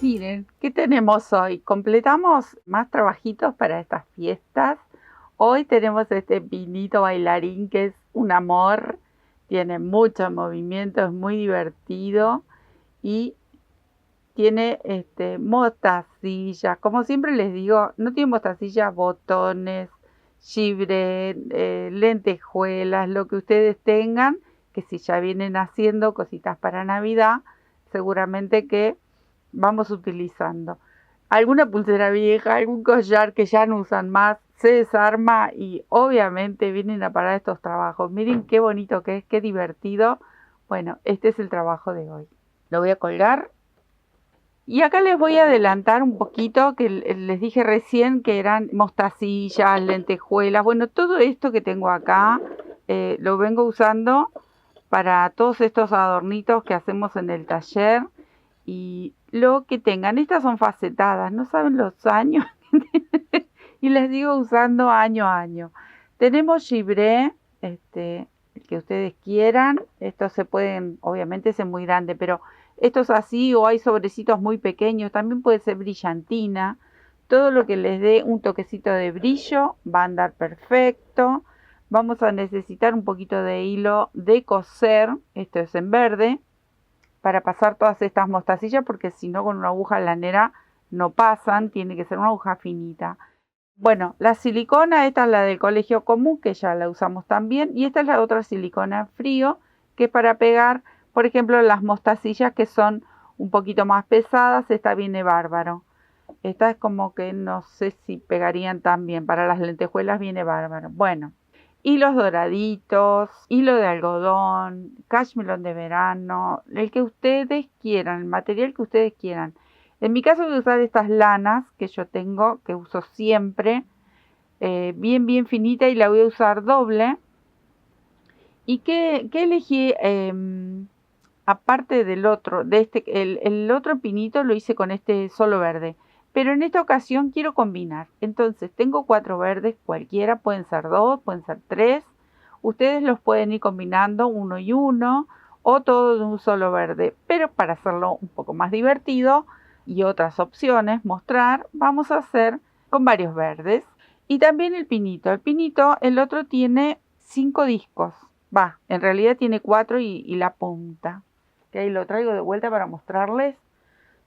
Miren, ¿qué tenemos hoy? Completamos más trabajitos para estas fiestas. Hoy tenemos este pinito bailarín que es un amor, tiene mucho movimiento, es muy divertido y tiene mostacillas. Como siempre les digo, no tiene mostacillas, botones, chibre, lentejuelas, lo que ustedes tengan, que si ya vienen haciendo cositas para Navidad, seguramente que vamos utilizando. Alguna pulsera vieja, algún collar que ya no usan más, se desarma y obviamente vienen a parar estos trabajos. Miren qué bonito que es, qué divertido. Bueno, este es el trabajo de hoy. Lo voy a colgar y acá les voy a adelantar un poquito que les dije recién que eran mostacillas, lentejuelas. Bueno, todo esto que tengo acá lo vengo usando para todos estos adornitos que hacemos en el taller. Y lo que tengan, estas son facetadas, no saben los años y les digo usando año a año. Tenemos gibré, el que ustedes quieran, estos se pueden, obviamente es muy grande, pero estos así o hay sobrecitos muy pequeños, también puede ser brillantina, todo lo que les dé un toquecito de brillo va a andar perfecto. Vamos a necesitar un poquito de hilo de coser, esto es en verde, para pasar todas estas mostacillas, porque si no con una aguja lanera no pasan, tiene que ser una aguja finita. Bueno, la silicona, esta es la del colegio común, que ya la usamos también, y esta es la otra silicona frío, que es para pegar, por ejemplo, las mostacillas que son un poquito más pesadas, esta viene bárbaro. Esta es como que no sé si pegarían tan bien, para las lentejuelas viene bárbaro. Bueno, hilos doraditos, hilo de algodón, cashmere de verano, el que ustedes quieran, el material que ustedes quieran. En mi caso voy a usar estas lanas que yo tengo, que uso siempre, bien finita, y la voy a usar doble. ¿Y qué elegí? Aparte del otro, el otro pinito lo hice con este solo verde. Pero en esta ocasión quiero combinar. Entonces tengo 4 verdes, cualquiera, pueden ser 2, pueden ser 3. Ustedes los pueden ir combinando uno y uno o todo de un solo verde. Pero para hacerlo un poco más divertido y otras opciones, mostrar, vamos a hacer con varios verdes. Y también el pinito. El otro tiene 5 discos. Va, en realidad tiene 4 y la punta. Que ahí lo traigo de vuelta para mostrarles.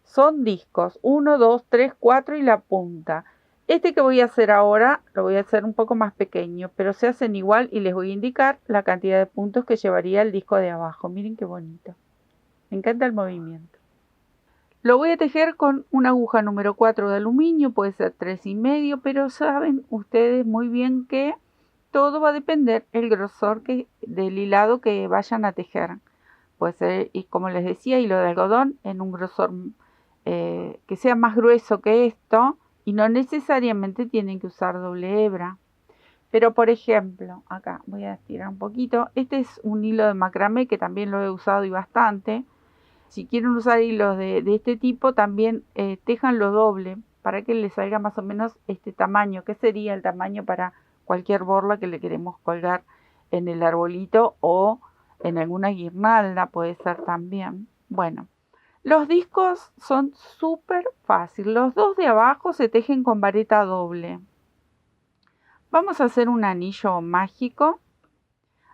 Son discos, 1, 2, 3, 4 y la punta. Este que voy a hacer ahora, lo voy a hacer un poco más pequeño, pero se hacen igual y les voy a indicar la cantidad de puntos que llevaría el disco de abajo. Miren qué bonito. Me encanta el movimiento. Lo voy a tejer con una aguja número 4 de aluminio, puede ser 3,5, pero saben ustedes muy bien que todo va a depender el grosor del hilado que vayan a tejer. Puede ser, y como les decía, hilo de algodón en un grosor que sea más grueso que esto, y no necesariamente tienen que usar doble hebra. Pero por ejemplo, acá voy a estirar un poquito. Este es un hilo de macramé que también lo he usado y bastante. Si quieren usar hilos de este tipo, también tejanlo doble para que les salga más o menos este tamaño, que sería el tamaño para cualquier borla que le queremos colgar en el arbolito o en alguna guirnalda, puede ser también. Bueno, los discos son súper fáciles. Los dos de abajo se tejen con vareta doble. Vamos a hacer un anillo mágico.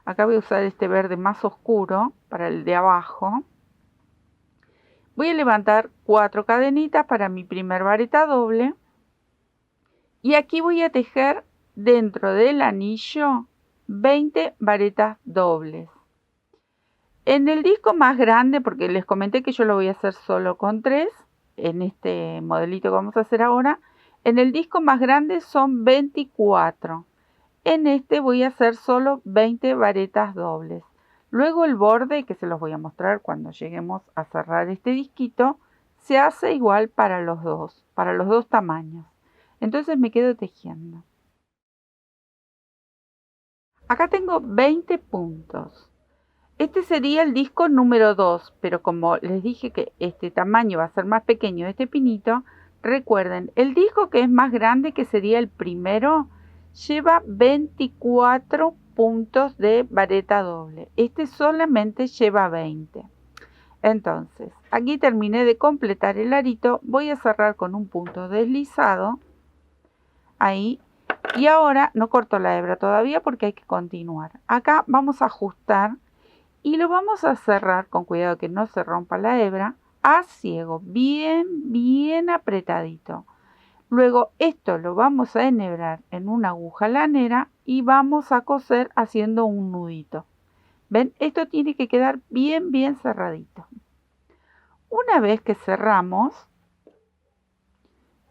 Acá voy a usar este verde más oscuro para el de abajo. Voy a levantar 4 cadenitas para mi primer vareta doble. Y aquí voy a tejer dentro del anillo 20 varetas dobles. En el disco más grande, porque les comenté que yo lo voy a hacer solo con 3, en este modelito que vamos a hacer ahora, en el disco más grande son 24. En este voy a hacer solo 20 varetas dobles. Luego el borde, que se los voy a mostrar cuando lleguemos a cerrar este disquito, se hace igual para los dos tamaños. Entonces me quedo tejiendo. Acá tengo 20 puntos. Este sería el disco número 2, pero como les dije que este tamaño va a ser más pequeño de este pinito, recuerden, el disco que es más grande, que sería el primero, lleva 24 puntos de vareta doble. Este solamente lleva 20. Entonces, aquí terminé de completar el arito, voy a cerrar con un punto deslizado, ahí, y ahora no corto la hebra todavía porque hay que continuar. Acá vamos a ajustar y lo vamos a cerrar con cuidado que no se rompa la hebra, a ciego, bien apretadito. Luego esto lo vamos a enhebrar en una aguja lanera y vamos a coser haciendo un nudito. ¿Ven? Esto tiene que quedar bien cerradito. Una vez que cerramos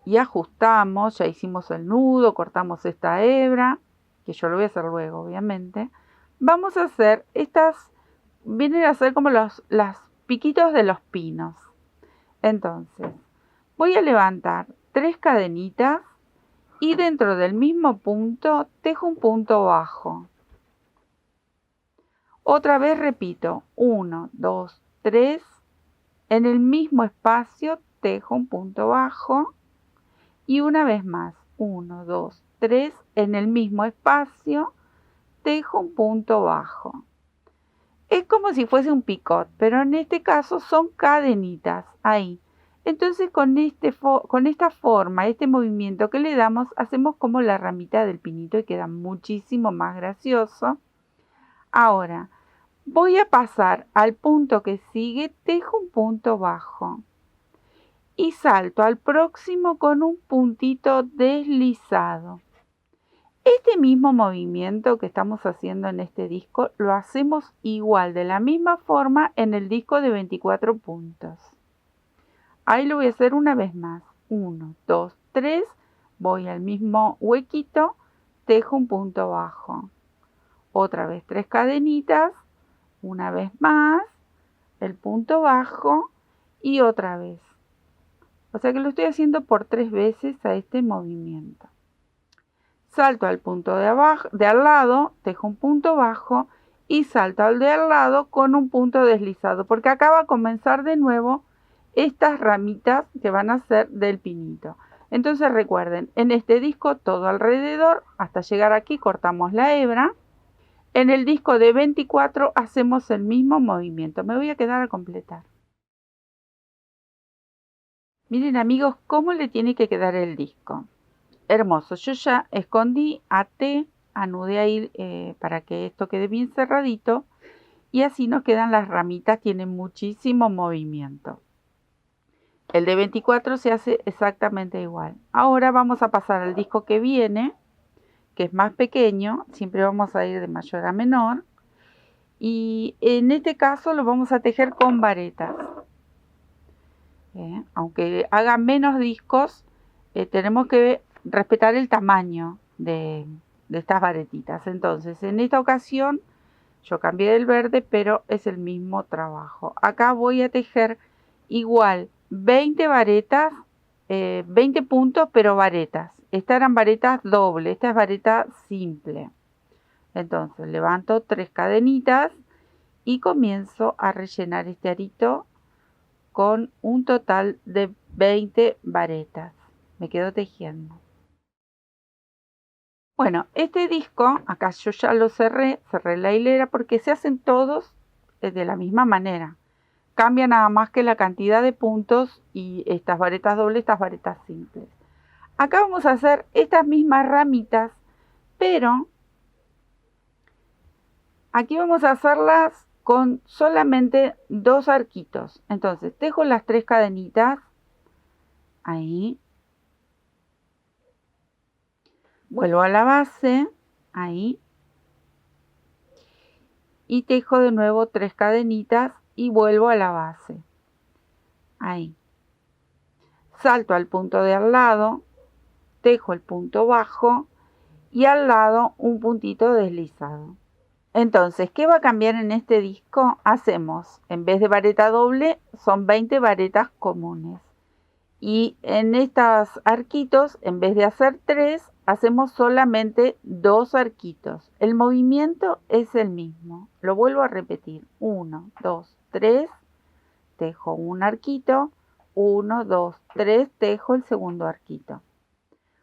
y ajustamos, ya hicimos el nudo, cortamos esta hebra, que yo lo voy a hacer luego obviamente, vamos a hacer estas, vienen a ser como los piquitos de los pinos. Entonces, voy a levantar 3 cadenitas y dentro del mismo punto tejo un punto bajo. Otra vez repito, 1, 2, 3, en el mismo espacio tejo un punto bajo y una vez más, 1, 2, 3, en el mismo espacio tejo un punto bajo. Es como si fuese un picot, pero en este caso son cadenitas, ahí. Entonces con esta forma, este movimiento que le damos, hacemos como la ramita del pinito y queda muchísimo más gracioso. Ahora, voy a pasar al punto que sigue, tejo un punto bajo y salto al próximo con un puntito deslizado. Este mismo movimiento que estamos haciendo en este disco lo hacemos igual, de la misma forma en el disco de 24 puntos. Ahí lo voy a hacer una vez más. 1, 2, 3, voy al mismo huequito, tejo un punto bajo. Otra vez 3 cadenitas, una vez más, el punto bajo y otra vez. O sea que lo estoy haciendo por 3 veces a este movimiento. Salto al punto de al lado, tejo un punto bajo y salto al de al lado con un punto deslizado, porque acá va a comenzar de nuevo estas ramitas que van a ser del pinito. Entonces recuerden, en este disco todo alrededor, hasta llegar aquí cortamos la hebra. En el disco de 24 hacemos el mismo movimiento. Me voy a quedar a completar. Miren amigos, cómo le tiene que quedar el disco. Hermoso. Yo ya escondí, até, anudé ahí para que esto quede bien cerradito. Y así nos quedan las ramitas, tienen muchísimo movimiento. El de 24 se hace exactamente igual. Ahora vamos a pasar al disco que viene, que es más pequeño. Siempre vamos a ir de mayor a menor. Y en este caso lo vamos a tejer con varetas. Aunque haga menos discos, tenemos que respetar el tamaño de estas varetitas. Entonces, en esta ocasión yo cambié del verde, pero es el mismo trabajo. Acá voy a tejer igual 20 varetas, 20 puntos, pero varetas. Estas eran varetas doble, esta es vareta simple. Entonces levanto 3 cadenitas y comienzo a rellenar este arito con un total de 20 varetas. Me quedo tejiendo. Bueno, este disco, acá yo ya lo cerré la hilera porque se hacen todos de la misma manera. Cambia nada más que la cantidad de puntos y estas varetas dobles, estas varetas simples. Acá vamos a hacer estas mismas ramitas, pero aquí vamos a hacerlas con solamente 2 arquitos. Entonces, tejo las 3 cadenitas, ahí. Vuelvo a la base, ahí. Y tejo de nuevo 3 cadenitas y vuelvo a la base, ahí. Salto al punto de al lado, tejo el punto bajo y al lado un puntito deslizado. Entonces, ¿qué va a cambiar en este disco? Hacemos, en vez de vareta doble, son 20 varetas comunes. Y en estos arquitos, en vez de hacer 3, hacemos solamente 2 arquitos. El movimiento es el mismo. Lo vuelvo a repetir. 1, 2, 3, tejo un arquito. 1, 2, 3, tejo el segundo arquito.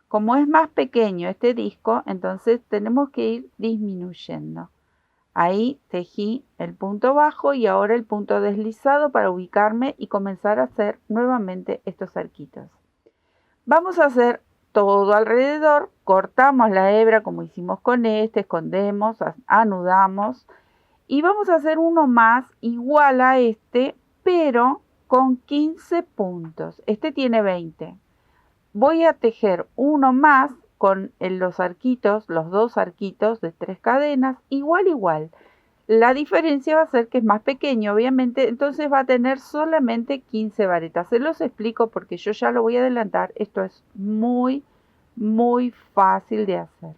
Como es más pequeño este disco, entonces tenemos que ir disminuyendo. Ahí tejí el punto bajo y ahora el punto deslizado para ubicarme y comenzar a hacer nuevamente estos arquitos. Vamos a hacer todo alrededor, cortamos la hebra como hicimos con este, escondemos, anudamos y vamos a hacer uno más igual a este, pero con 15 puntos. Este tiene 20. Voy a tejer uno más con los arquitos, los dos arquitos de 3 cadenas, igual. La diferencia va a ser que es más pequeño, obviamente, entonces va a tener solamente 15 varetas. Se los explico porque yo ya lo voy a adelantar. Esto es muy fácil de hacer.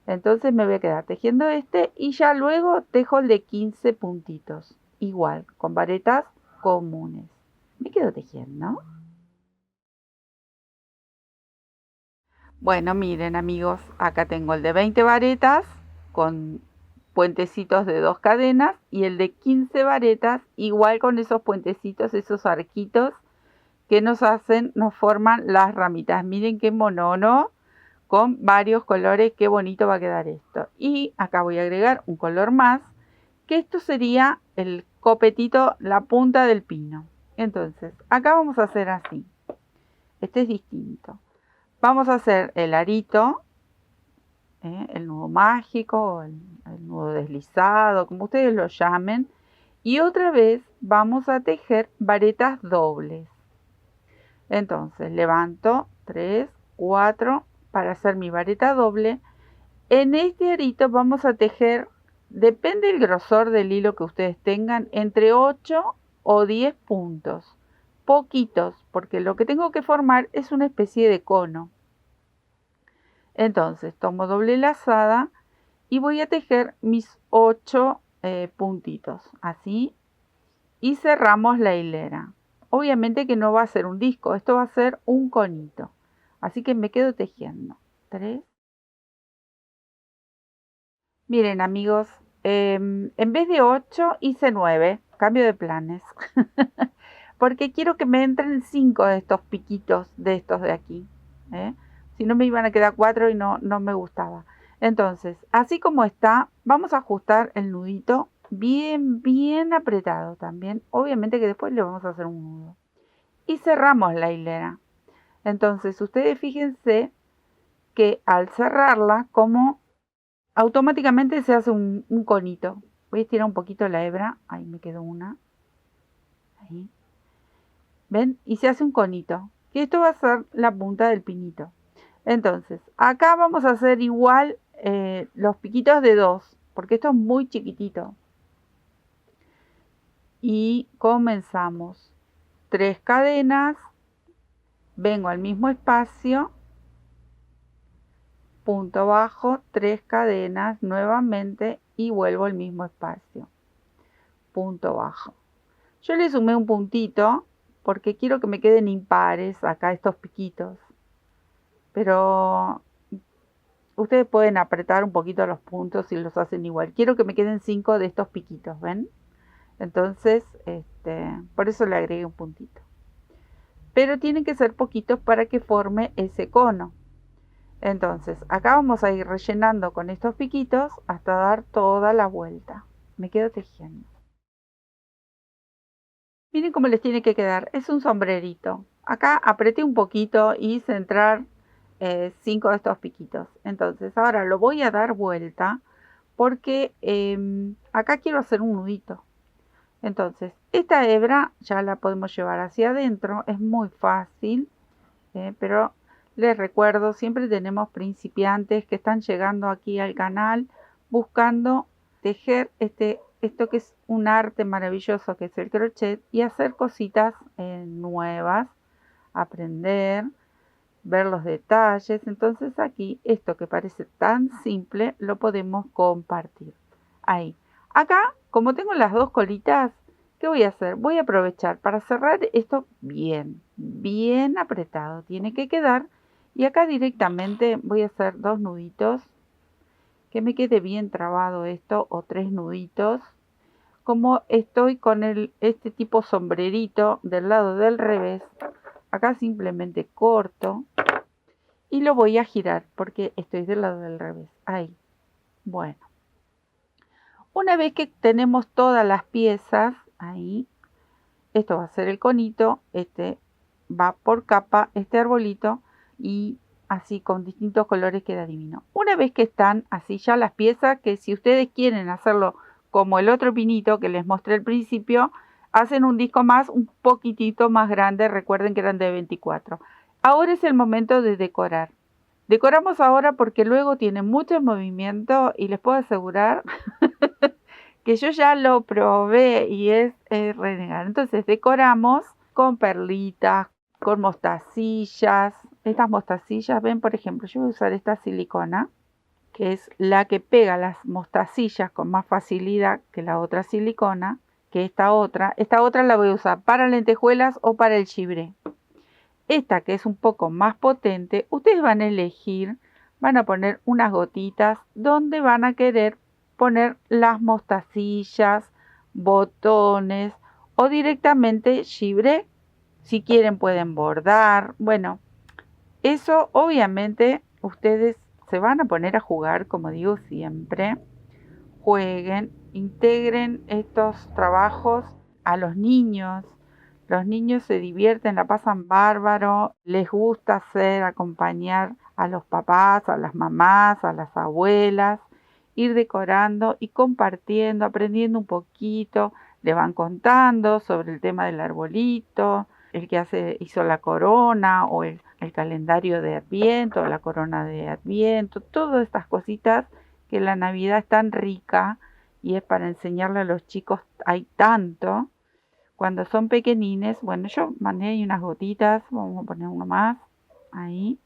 Entonces me voy a quedar tejiendo este y ya luego tejo el de 15 puntitos. Igual, con varetas comunes. Me quedo tejiendo. Bueno, miren amigos, acá tengo el de 20 varetas con puentecitos de 2 cadenas y el de 15 varetas igual con esos puentecitos, esos arquitos que nos forman las ramitas. Miren qué monono, con varios colores, qué bonito va a quedar esto. Y acá voy a agregar un color más, que esto sería el copetito, la punta del pino. Entonces, acá vamos a hacer así. Este es distinto. Vamos a hacer el arito, el nudo mágico, el nudo deslizado, como ustedes lo llamen. Y otra vez vamos a tejer varetas dobles. Entonces levanto 3, 4 para hacer mi vareta doble. En este arito vamos a tejer, depende del grosor del hilo que ustedes tengan, entre 8 o 10 puntos. Poquitos, porque lo que tengo que formar es una especie de cono. Entonces tomo doble lazada y voy a tejer mis 8 puntitos, así, y cerramos la hilera. Obviamente que no va a ser un disco, esto va a ser un conito. Así que me quedo tejiendo. 3. Miren amigos, en vez de 8 hice 9, cambio de planes. Porque quiero que me entren 5 de estos piquitos de estos de aquí. Si no me iban a quedar 4 y no me gustaba. Entonces, así como está, vamos a ajustar el nudito bien apretado también. Obviamente que después le vamos a hacer un nudo. Y cerramos la hilera. Entonces, ustedes fíjense que al cerrarla, como automáticamente se hace un conito. Voy a estirar un poquito la hebra. Ahí me quedó una. Ahí. ¿Ven? Y se hace un conito. Que esto va a ser la punta del pinito. Entonces, acá vamos a hacer igual los piquitos de 2. Porque esto es muy chiquitito. Y comenzamos. 3 cadenas. Vengo al mismo espacio. Punto bajo, 3 cadenas nuevamente y vuelvo al mismo espacio. Punto bajo. Yo le sumé un puntito porque quiero que me queden impares acá estos piquitos. Pero ustedes pueden apretar un poquito los puntos y los hacen igual. Quiero que me queden 5 de estos piquitos, ¿ven? Entonces, por eso le agregué un puntito. Pero tienen que ser poquitos para que forme ese cono. Entonces, acá vamos a ir rellenando con estos piquitos hasta dar toda la vuelta. Me quedo tejiendo. Miren cómo les tiene que quedar. Es un sombrerito. Acá apreté un poquito y hice entrar 5 de estos piquitos. Entonces, ahora lo voy a dar vuelta porque acá quiero hacer un nudito. Entonces, esta hebra ya la podemos llevar hacia adentro. Es muy fácil, pero les recuerdo, siempre tenemos principiantes que están llegando aquí al canal buscando tejer esto que es un arte maravilloso que es el crochet y hacer cositas nuevas, aprender, ver los detalles. Entonces aquí esto que parece tan simple lo podemos compartir. Ahí. Acá, como tengo las dos colitas, ¿qué voy a hacer? Voy a aprovechar para cerrar esto bien apretado. Tiene que quedar. Y acá directamente voy a hacer 2 nuditos. Que me quede bien trabado esto. O 3 nuditos. Como estoy con este tipo sombrerito del lado del revés. Acá simplemente corto. Y lo voy a girar porque estoy del lado del revés. Ahí. Bueno. Una vez que tenemos todas las piezas, ahí, esto va a ser el conito, este va por capa, este arbolito, y así con distintos colores queda divino. Una vez que están así ya las piezas, que si ustedes quieren hacerlo como el otro pinito que les mostré al principio, hacen un disco más, un poquitito más grande, recuerden que eran de 24. Ahora es el momento de decorar. Decoramos ahora porque luego tiene mucho movimiento y les puedo asegurar que yo ya lo probé y es renegar. Entonces decoramos con perlitas, con mostacillas. Estas mostacillas, ven, por ejemplo, yo voy a usar esta silicona, que es la que pega las mostacillas con más facilidad que la otra silicona, que esta otra. Esta otra la voy a usar para lentejuelas o para el chibré. Esta, que es un poco más potente, ustedes van a elegir, van a poner unas gotitas donde van a querer poner las mostacillas, botones o directamente chibré. Si quieren pueden bordar. Bueno, eso obviamente ustedes se van a poner a jugar, como digo siempre. Jueguen, integren estos trabajos a los niños. Los niños se divierten, la pasan bárbaro, les gusta hacer, acompañar a los papás, a las mamás, a las abuelas, ir decorando y compartiendo, aprendiendo un poquito. Le van contando sobre el tema del arbolito, el que hizo la corona o el calendario de Adviento, la corona de Adviento, todas estas cositas que la Navidad es tan rica y es para enseñarle a los chicos, hay tanto. Cuando son pequeñines, bueno, yo mandé ahí unas gotitas, vamos a poner uno más, ahí.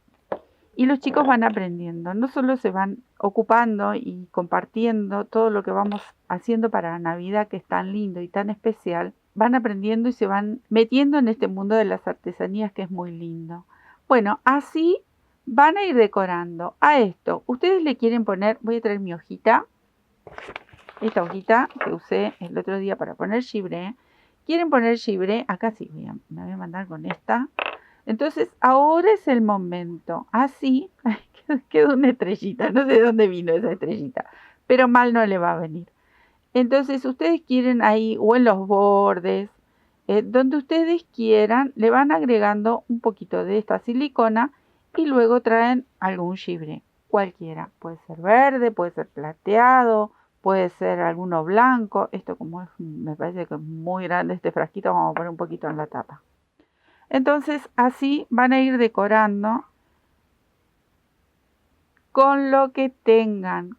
Y los chicos van aprendiendo, no solo se van ocupando y compartiendo todo lo que vamos haciendo para la Navidad, que es tan lindo y tan especial, van aprendiendo y se van metiendo en este mundo de las artesanías que es muy lindo. Bueno, así van a ir decorando. A esto, ustedes le quieren poner, voy a traer mi hojita, esta hojita que usé el otro día para poner chibré. Quieren poner chibré, acá sí, me voy a mandar con esta. Entonces, ahora es el momento. Así, quedó una estrellita, no sé de dónde vino esa estrellita, pero mal no le va a venir. Entonces, ustedes quieren ahí, o en los bordes, donde ustedes quieran, le van agregando un poquito de esta silicona y luego traen algún chibré, cualquiera. Puede ser verde, puede ser plateado, puede ser alguno blanco. Esto como es, me parece que es muy grande este frasquito, vamos a poner un poquito en la tapa. Entonces así van a ir decorando con lo que tengan.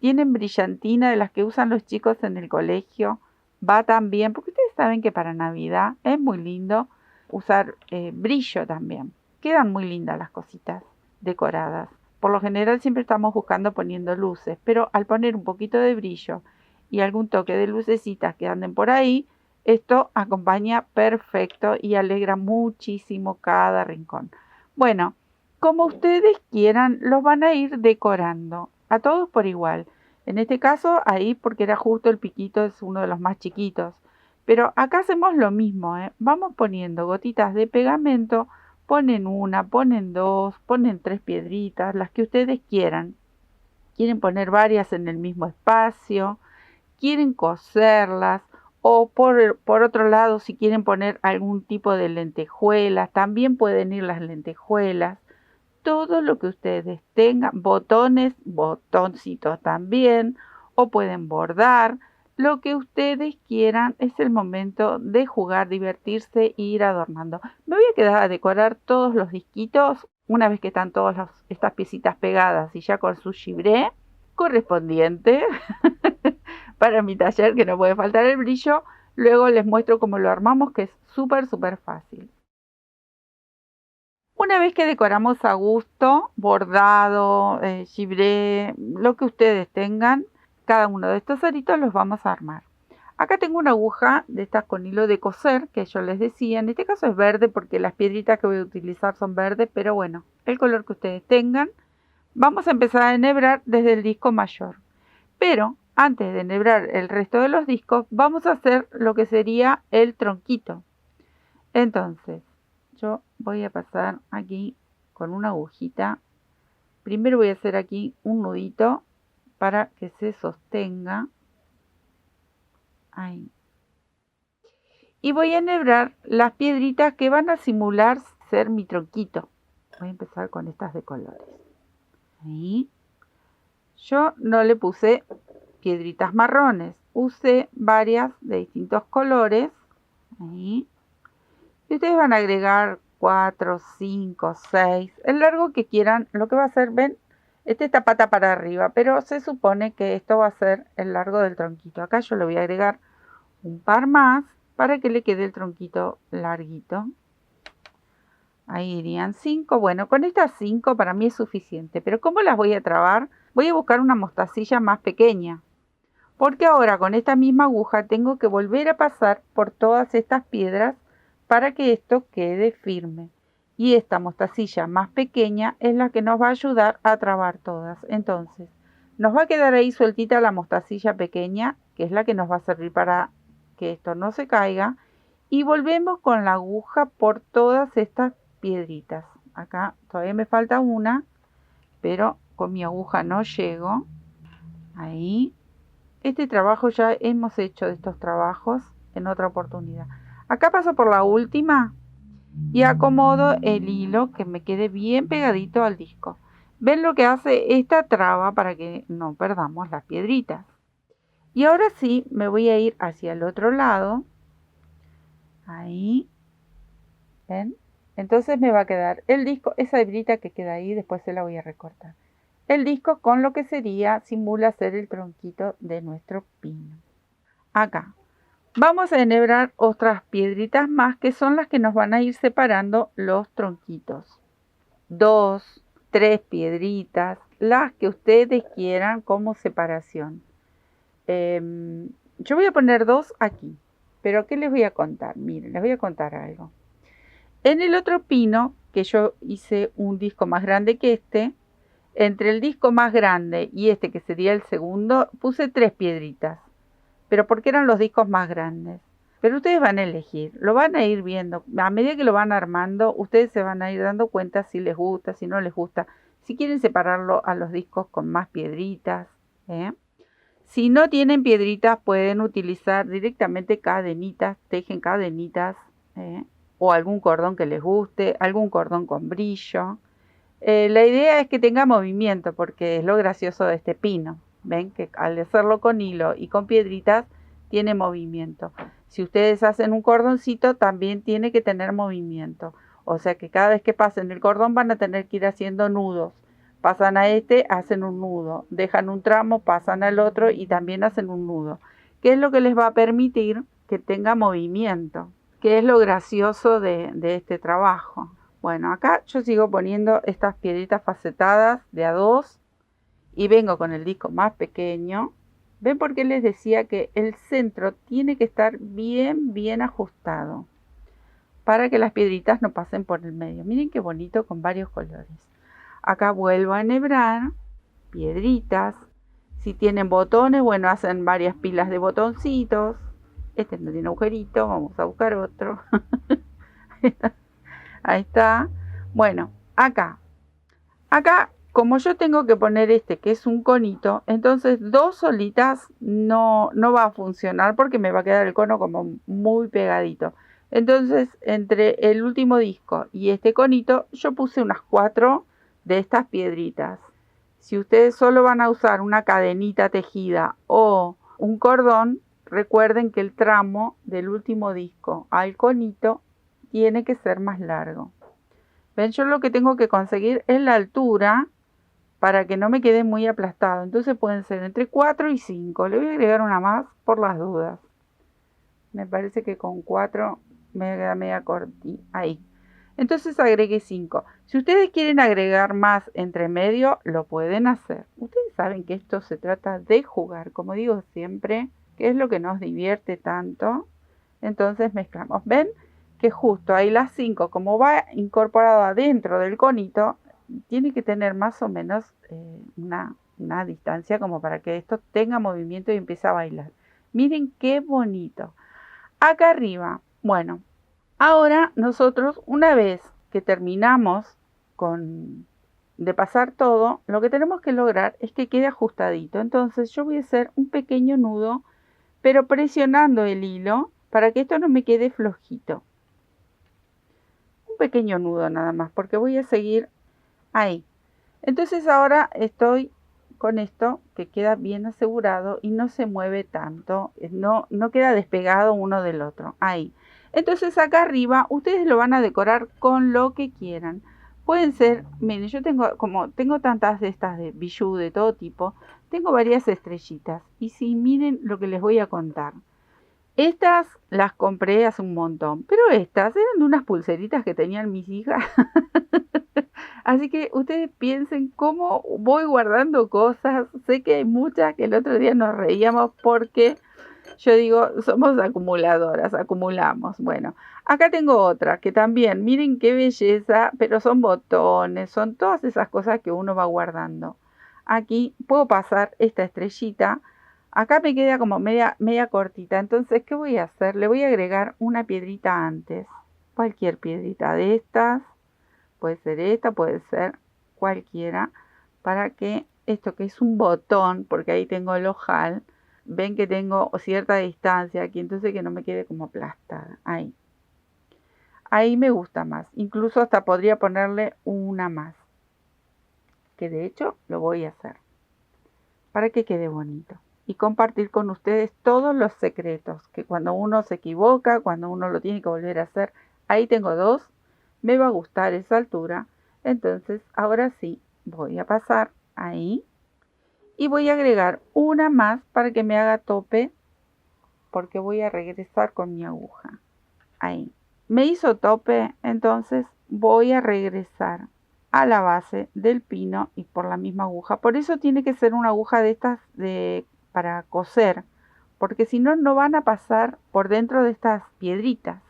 Tienen brillantina de las que usan los chicos en el colegio. Va también, porque ustedes saben que para Navidad es muy lindo usar brillo también. Quedan muy lindas las cositas decoradas. Por lo general siempre estamos buscando poniendo luces, pero al poner un poquito de brillo y algún toque de lucecitas que anden por ahí, esto acompaña perfecto y alegra muchísimo cada rincón. Bueno, como ustedes quieran, los van a ir decorando, a todos por igual. En este caso, ahí porque era justo el piquito, es uno de los más chiquitos. Pero acá hacemos lo mismo, ¿eh? Vamos poniendo gotitas de pegamento, ponen una, ponen dos, ponen tres piedritas, las que ustedes quieran. Quieren poner varias en el mismo espacio, quieren coserlas, o por otro lado, si quieren poner algún tipo de lentejuelas, también pueden ir las lentejuelas. Todo lo que ustedes tengan, botones, botoncitos también, o pueden bordar, lo que ustedes quieran. Es el momento de jugar, divertirse e ir adornando. Me voy a quedar a decorar todos los disquitos una vez que están todas estas piecitas pegadas y ya con su chibré correspondiente para mi taller, que no puede faltar el brillo. Luego les muestro cómo lo armamos, que es súper fácil. Una vez que decoramos a gusto, bordado, gibré, lo que ustedes tengan, cada uno de estos aritos los vamos a armar. Acá tengo una aguja de estas con hilo de coser, que yo les decía, en este caso es verde porque las piedritas que voy a utilizar son verdes, pero bueno, el color que ustedes tengan. Vamos a empezar a enhebrar desde el disco mayor. Pero antes de enhebrar el resto de los discos, vamos a hacer lo que sería el tronquito. Entonces, yo voy a pasar aquí con una agujita. Primero voy a hacer aquí un nudito para que se sostenga. Ahí. Y voy a enhebrar las piedritas que van a simular ser mi tronquito. Voy a empezar con estas de colores. Ahí. Yo no le puse piedritas marrones. Usé varias de distintos colores. Ahí. Y ustedes van a agregar 4, 5, 6, el largo que quieran. Lo que va a hacer, ven, esta pata para arriba, pero se supone que esto va a ser el largo del tronquito. Acá yo le voy a agregar un par más para que le quede el tronquito larguito. Ahí irían 5. Bueno, con estas 5 para mí es suficiente. Pero ¿cómo las voy a trabar? Voy a buscar una mostacilla más pequeña. Porque ahora con esta misma aguja tengo que volver a pasar por todas estas piedras para que esto quede firme. Y esta mostacilla más pequeña es la que nos va a ayudar a trabar todas. Entonces, nos va a quedar ahí sueltita la mostacilla pequeña, que es la que nos va a servir para que esto no se caiga. Y volvemos con la aguja por todas estas piedritas. Acá todavía me falta una, pero con mi aguja no llego. Ahí. Este trabajo ya hemos hecho de estos trabajos en otra oportunidad. Acá paso por la última y acomodo el hilo que me quede bien pegadito al disco. ¿Ven lo que hace esta traba para que no perdamos las piedritas? Y ahora sí me voy a ir hacia el otro lado. Ahí. ¿Ven? Entonces me va a quedar el disco, esa hebrita que queda ahí, después se la voy a recortar. El disco con lo que simula ser el tronquito de nuestro pino. Acá vamos a enhebrar otras piedritas más que son las que nos van a ir separando los tronquitos. 2, 3 piedritas, las que ustedes quieran como separación. Yo voy a poner 2 aquí, pero ¿qué les voy a contar? Miren, les voy a contar algo. En el otro pino, que yo hice un disco más grande que este, entre el disco más grande y este que sería el segundo, puse 3 piedritas, pero porque eran los discos más grandes. Pero ustedes van a elegir, lo van a ir viendo, a medida que lo van armando, ustedes se van a ir dando cuenta si les gusta, si no les gusta, si quieren separarlo a los discos con más piedritas. Si no tienen piedritas, pueden utilizar directamente cadenitas, tejen cadenitas, o algún cordón que les guste, algún cordón con brillo. La idea es que tenga movimiento, porque es lo gracioso de este pino. Ven que al hacerlo con hilo y con piedritas tiene movimiento. Si ustedes hacen un cordoncito, también tiene que tener movimiento. O sea que cada vez que pasen el cordón van a tener que ir haciendo nudos. Pasan a este, hacen un nudo. Dejan un tramo, pasan al otro y también hacen un nudo. ¿Qué es lo que les va a permitir que tenga movimiento? ¿Qué es lo gracioso de este trabajo? Bueno, acá yo sigo poniendo estas piedritas facetadas de a 2 y vengo con el disco más pequeño. ¿Ven por qué les decía que el centro tiene que estar bien ajustado para que las piedritas no pasen por el medio? Miren qué bonito con varios colores. Acá vuelvo a enhebrar piedritas. Si tienen botones, bueno, hacen varias pilas de botoncitos. Este no tiene agujerito, vamos a buscar otro. Ahí está. Bueno, acá, como yo tengo que poner este que es un conito, entonces 2 solitas no va a funcionar porque me va a quedar el cono como muy pegadito. Entonces, entre el último disco y este conito, yo puse unas 4 de estas piedritas. Si ustedes solo van a usar una cadenita tejida o un cordón, recuerden que el tramo del último disco al conito tiene que ser más largo. ¿Ven? Yo lo que tengo que conseguir es la altura para que no me quede muy aplastado. Entonces pueden ser entre 4 y 5. Le voy a agregar una más por las dudas. Me parece que con 4 me queda media cortita. Ahí. Entonces agregué 5. Si ustedes quieren agregar más entre medio, lo pueden hacer. Ustedes saben que esto se trata de jugar, como digo siempre, que es lo que nos divierte tanto. Entonces mezclamos. ¿Ven? Que justo ahí las 5, como va incorporado adentro del conito, tiene que tener más o menos una distancia como para que esto tenga movimiento y empiece a bailar. Miren qué bonito. Acá arriba, bueno, ahora nosotros una vez que terminamos de pasar todo, lo que tenemos que lograr es que quede ajustadito. Entonces yo voy a hacer un pequeño nudo pero presionando el hilo para que esto no me quede flojito. Un pequeño nudo nada más, porque voy a seguir ahí. Entonces ahora estoy con esto que queda bien asegurado y no se mueve tanto, no queda despegado uno del otro. Ahí. Entonces acá arriba ustedes lo van a decorar con lo que quieran. Pueden ser, miren, yo tengo tantas de estas de bijou de todo tipo, tengo varias estrellitas. Y si miren lo que les voy a contar. Estas las compré hace un montón, pero estas eran de unas pulseritas que tenían mis hijas. Así que ustedes piensen cómo voy guardando cosas. Sé que hay muchas que el otro día nos reíamos porque yo digo, somos acumuladoras, acumulamos. Bueno, acá tengo otra que también, miren qué belleza, pero son botones, son todas esas cosas que uno va guardando. Aquí puedo pasar esta estrellita. Acá me queda como media cortita. Entonces, ¿qué voy a hacer? Le voy a agregar una piedrita antes. Cualquier piedrita de estas. Puede ser esta, puede ser cualquiera. Para que esto que es un botón, porque ahí tengo el ojal, ven que tengo cierta distancia aquí, entonces que no me quede como aplastada. Ahí. Ahí me gusta más. Incluso hasta podría ponerle una más. Que de hecho lo voy a hacer. Para que quede bonito. Y compartir con ustedes todos los secretos. Que cuando uno se equivoca, cuando uno lo tiene que volver a hacer. Ahí tengo dos. Me va a gustar esa altura. Entonces ahora sí voy a pasar ahí. Y voy a agregar una más para que me haga tope. Porque voy a regresar con mi aguja. Ahí. Me hizo tope. Entonces voy a regresar a la base del pino y por la misma aguja. Por eso tiene que ser una aguja de estas para coser, porque si no, no van a pasar por dentro de estas piedritas.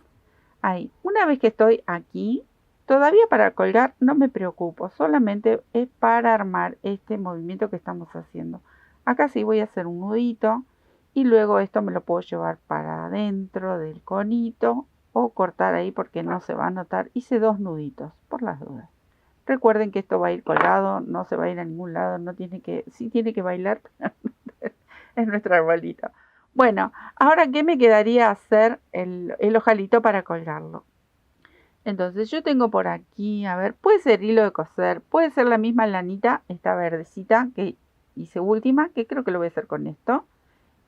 Ahí, una vez que estoy aquí, todavía para colgar no me preocupo, solamente es para armar este movimiento que estamos haciendo. Acá sí voy a hacer un nudito y luego esto me lo puedo llevar para adentro del conito o cortar ahí porque no se va a notar. Hice dos nuditos por las dudas. Recuerden que esto va a ir colgado, no se va a ir a ningún lado, sí tiene que bailar, es nuestro arbolito. Bueno, ahora ¿qué me quedaría hacer el ojalito para colgarlo? Entonces yo tengo por aquí, a ver, puede ser hilo de coser, puede ser la misma lanita, esta verdecita que hice última, que creo que lo voy a hacer con esto.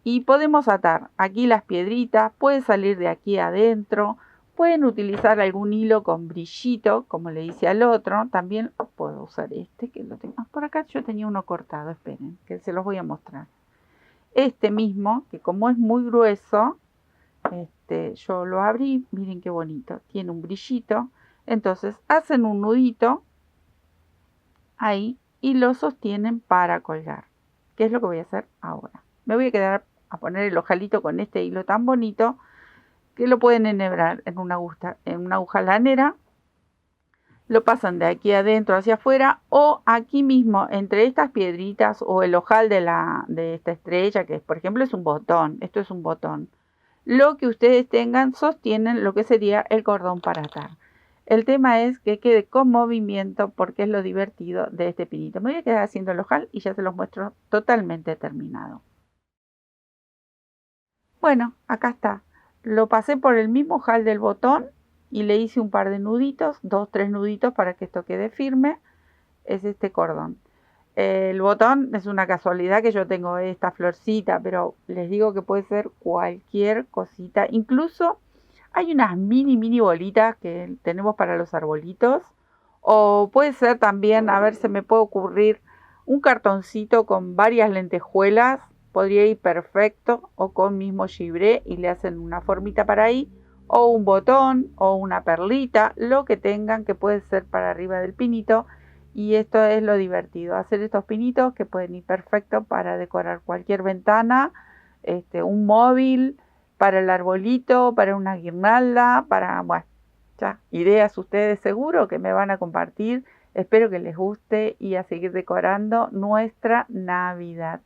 Y podemos atar aquí las piedritas, puede salir de aquí adentro. Pueden utilizar algún hilo con brillito, como le hice al otro. También puedo usar este, que lo tengo. Por acá yo tenía uno cortado, esperen, que se los voy a mostrar. Este mismo, que como es muy grueso, yo lo abrí, miren qué bonito. Tiene un brillito. Entonces hacen un nudito ahí y lo sostienen para colgar. ¿Qué es lo que voy a hacer ahora? Me voy a quedar a poner el ojalito con este hilo tan bonito que lo pueden enhebrar en una aguja lanera, lo pasan de aquí adentro hacia afuera o aquí mismo entre estas piedritas o el ojal de esta estrella, que por ejemplo es un botón, esto es un botón. Lo que ustedes tengan sostienen lo que sería el cordón para atar. El tema es que quede con movimiento porque es lo divertido de este pinito. Me voy a quedar haciendo el ojal y ya se los muestro totalmente terminado. Bueno, acá está. Lo pasé por el mismo ojal del botón y le hice un par de nuditos, 2-3 nuditos para que esto quede firme. Es este cordón. El botón es una casualidad que yo tengo esta florcita, pero les digo que puede ser cualquier cosita. Incluso hay unas mini bolitas que tenemos para los arbolitos. O puede ser también, a ver, se me puede ocurrir un cartoncito con varias lentejuelas. Podría ir perfecto, o con mismo gibré y le hacen una formita para ahí, o un botón, o una perlita, lo que tengan que puede ser para arriba del pinito. Y esto es lo divertido, hacer estos pinitos que pueden ir perfecto para decorar cualquier ventana, un móvil, para el arbolito, para una guirnalda, bueno, ya, ideas ustedes seguro que me van a compartir. Espero que les guste y a seguir decorando nuestra Navidad.